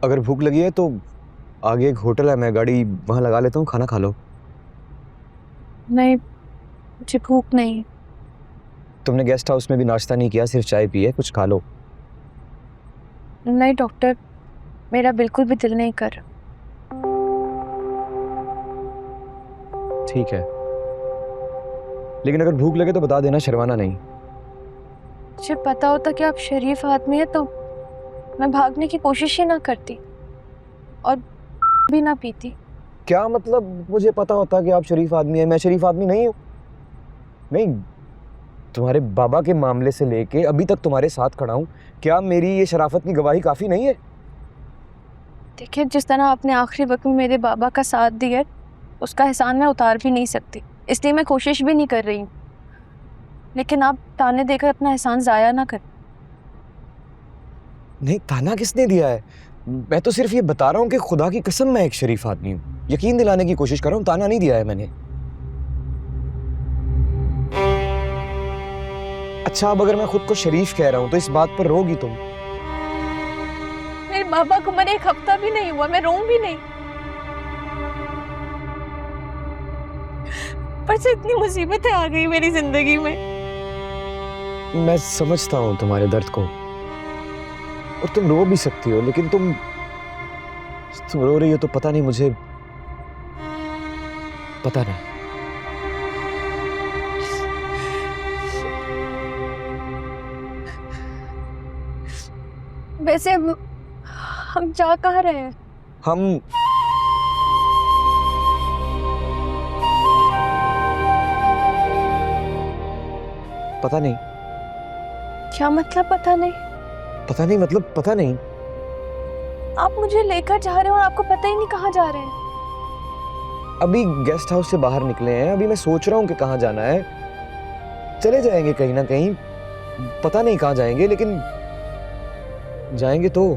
अगर भूख लगी है तो आगे एक होटल है, मैं गाड़ी वहाँ लगा लेता हूँ, खाना खा लो। नहीं, मुझे भूख नहीं। तुमने गेस्ट हाउस में भी नाश्ता नहीं किया, सिर्फ चाय पी है, कुछ खा लो। नहीं डॉक्टर, मेरा बिल्कुल भी दिल नहीं कर रहा। ठीक है, लेकिन अगर भूख लगे तो बता देना, शर्माना नहीं। मुझे पता होता कि आप शरीफ आदमी है तो मैं भागने की कोशिश ही ना करती और भी ना पीती। क्या मतलब मुझे पता होता कि आप शरीफ आदमी हैं, मैं शरीफ आदमी नहीं हूँ? नहीं, तुम्हारे बाबा के मामले से लेके अभी तक तुम्हारे साथ खड़ा हूँ, क्या मेरी ये शराफत की गवाही काफी नहीं है? देखिए, जिस तरह आपने आखिरी वक्त में मेरे बाबा का साथ दिया, उसका एहसान मैं उतार भी नहीं सकती, इसलिए मैं कोशिश भी नहीं कर रही हूँ। लेकिन आप ताने देकर अपना एहसान ज़ाया ना कर। नहीं, ताना किसने दिया है? मैं तो सिर्फ ये बता रहा हूँ कि खुदा की कसम मैं एक शरीफ आदमी हूँ, यकीन दिलाने की कोशिश कर रहा हूँ, ताना नहीं दिया है मैंने। अच्छा, अब अगर मैं खुद को शरीफ कह रहा हूँ तो इस बात पर रोगी तुम? मेरे बाबा को मरे 1 हफ्ता भी नहीं हुआ, मैं रोऊं भी नहीं। पर से इतनी मुसीबतें आ गई मेरी जिंदगी में। मैं समझता हूँ तुम्हारे दर्द को, और तुम रो भी सकती हो, लेकिन तुम रो रही हो तो पता नहीं, मुझे पता नहीं। वैसे हम जा कहाँ रहे हैं? हम पता नहीं। क्या मतलब पता नहीं? पता नहीं मतलब पता नहीं। आप मुझे लेकर जा रहे हो और आपको पता ही नहीं कहाँ जा रहे हैं। अभी गेस्ट हाउस से बाहर निकले हैं, अभी मैं सोच रहा हूँ कि कहाँ जाना है। चले जाएंगे कहीं ना कहीं, पता नहीं कहाँ जाएंगे, लेकिन जाएंगे तो।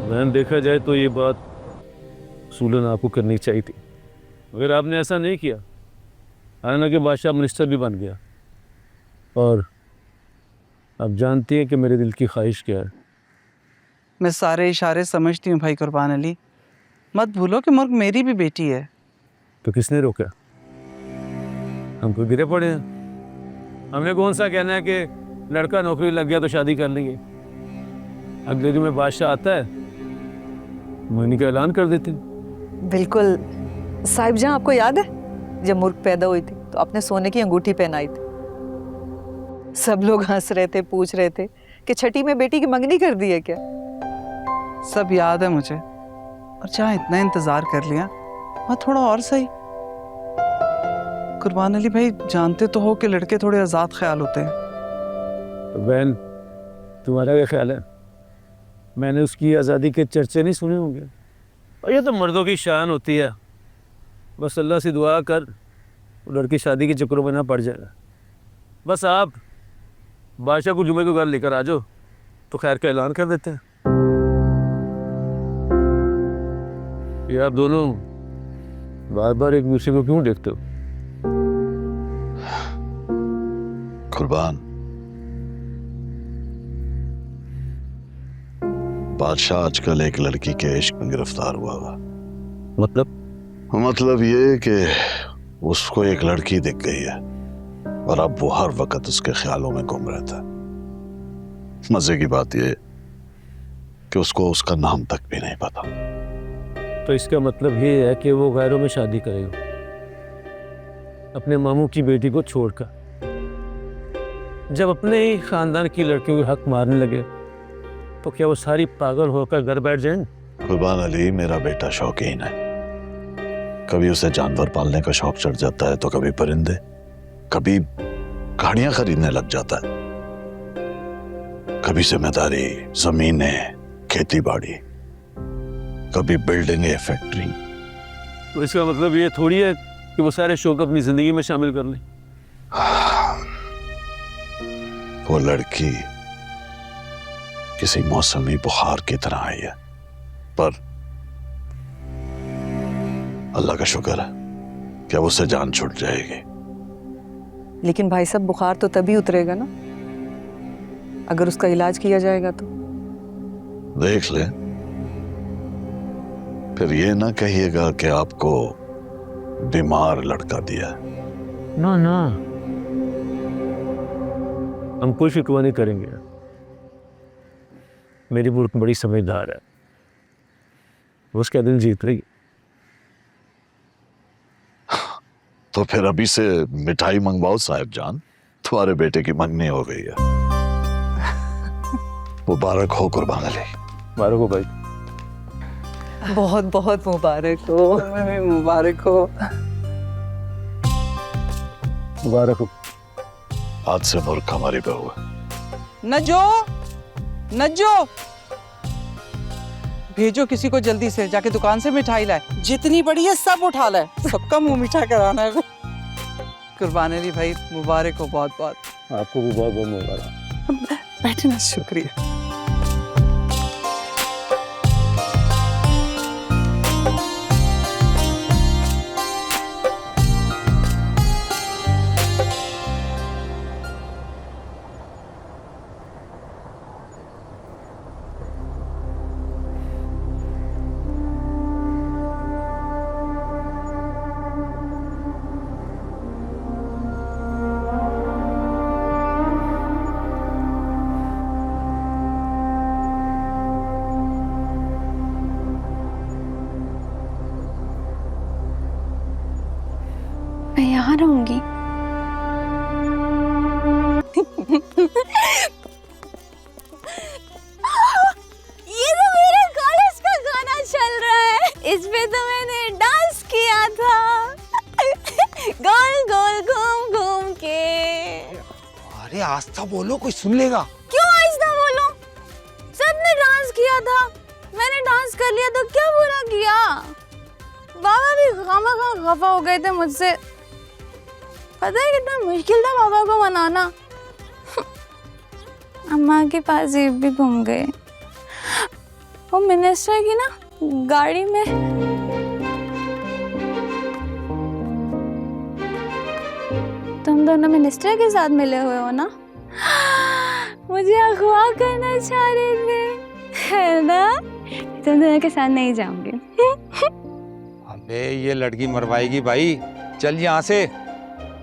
मैंने देखा जाए तो ये बात सूलन आपको करनी चाहिए थी, अगर आपने ऐसा नहीं किया आना के बादशाह मिनिस्टर भी बन गया। और आप जानती हैं कि मेरे दिल की ख्वाहिश क्या है। मैं सारे इशारे समझती हूँ भाई कुर्बान अली, मत भूलो कि मुर्ग मेरी भी बेटी है। तो किसने रोका? हम तो गिरे पड़े हैं। हमें कौन सा कहना है कि लड़का नौकरी लग गया तो शादी कर लेंगे। अगले दिन में बादशाह आता है, मोहिनी का ऐलान कर देते हैं। बिल्कुल साहिब जान, आपको याद है जब मुर्ग पैदा हुई थी तो आपने सोने की अंगूठी पहनाई थी। सब लोग हंस रहे थे, पूछ रहे थे कि छठी में बेटी की मंगनी कर दी है क्या। सब याद है मुझे, और जहाँ इतना इंतजार कर लिया वहाँ थोड़ा और सही। कुर्बान अली भाई, जानते तो हो कि लड़के थोड़े आज़ाद ख्याल होते हैं। तो बहन, तुम्हारा क्या ख्याल है? मैंने उसकी आज़ादी के चर्चे नहीं सुने होंगे। और ये तो मर्दों की शान होती है, बस अल्लाह से दुआ कर वो लड़की शादी के चक्करों में ना पड़ जाएगा। बस आप बादशाह को जुमे को घर लेकर आ जाओ तो खैर का ऐलान कर देते हैं। ये आप दोनों बार बार एक दूसरे को क्यों देखते हो? कुर्बान, बादशाह आजकल एक लड़की के इश्क में गिरफ्तार हुआ हुआ। मतलब ये कि उसको एक लड़की दिख गई है और अब वो हर वक्त उसके ख्यालों में घूम रहता है। मजे की बात ये कि उसको उसका नाम तक भी नहीं पता। तो इसका मतलब ये है कि वो गैरों में शादी करेगा, अपने मामू की बेटी को छोड़कर। जब अपने ही खानदान की लड़कियों के हक मारने लगे तो क्या वो सारी पागल होकर घर बैठ जाएं? कुर्बान अली, मेरा बेटा शौकीन है। कभी उसे जानवर पालने का शौक चढ़ जाता है तो कभी परिंदे, कभी गाड़ियां खरीदने लग जाता है, कभी जिम्मेदारी, जमीनें, खेती बाड़ी। कभी बिल्डिंग या फैक्ट्री। तो इसका मतलब ये थोड़ी है कि वो सारे शौक अपनी जिंदगी में शामिल कर लें। वो लड़की किसी मौसमी बुखार की तरह आई है, पर अल्लाह का शुक्र है कि अब उससे जान छूट जाएगी। लेकिन भाई साहब बुखार तो तभी उतरेगा ना अगर उसका इलाज किया जाएगा तो। देख ले, फिर ये ना कहिएगा कि आपको बीमार लड़का दिया। ना ना, हम कोई शिकवा नहीं करेंगे। मेरी मुल्क बड़ी समझदार है, वो उसका दिल जीत रही। तो फिर अभी से मिठाई मंगवाओ साहिब जान, तुम्हारे बेटे की मंगनी हो गई है। मुबारक हो कुर्बान अली। मुबारक हो भाई। बहुत बहुत मुबारक हो। तुम्हें भी मुबारक हो। मुबारक हो। आज से मुल्क हमारी बहू है। नजो, नजो, भेजो किसी को जल्दी से, जाके दुकान से मिठाई लाए। जितनी बड़ी है सब उठा लाए, सबका मुंह मीठा कराना है। कुर्बान अली भाई मुबारक हो बहुत बहुत। आपको भी बहुत बहुत मुबारक। बैठना। शुक्रिया। मैं यहाँ रहूंगी। ये तो मेरे कॉलेज का गाना चल रहा है, इस पे तो मैंने डांस किया था। गोल गोल घूम घूम के। अरे आस्था बोलो, कोई सुन लेगा। क्यों आहिस्ता बोलो? सबने डांस किया था, मैंने डांस कर लिया तो क्या बुरा किया? बाबा भी खामखा खफा हो गए थे मुझसे। पता है कितना मुश्किल था बाबा को मनाना। अम्मा के पास ये भी घूम गए। वो मिनिस्टर की ना गाड़ी में तुम दोनों मिनिस्टर के साथ मिले हुए हो ना? मुझे अगवा करना चाह रहे थे, है ना? तुम दोनों के साथ नहीं जाऊंगी। अबे ये लड़की मरवाएगी भाई, चल यहाँ से,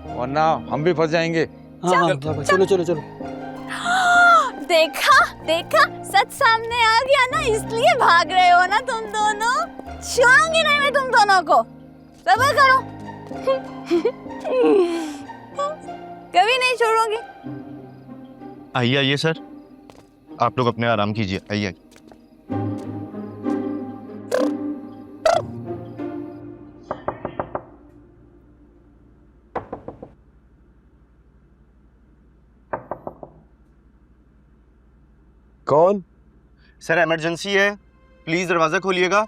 वरना हम भी फंस जाएंगे। चलो चलो चलो। देखा देखा, सच सामने आ गया ना, इसलिए भाग रहे हो ना तुम दोनों। छोड़ूंगी नहीं मैं तुम दोनों को, सब्र करो। कभी नहीं छोड़ूंगी। आइए आइए सर, आप लोग अपने आराम कीजिए। आइए। कौन? सर इमरजेंसी है, प्लीज दरवाजा खोलिएगा।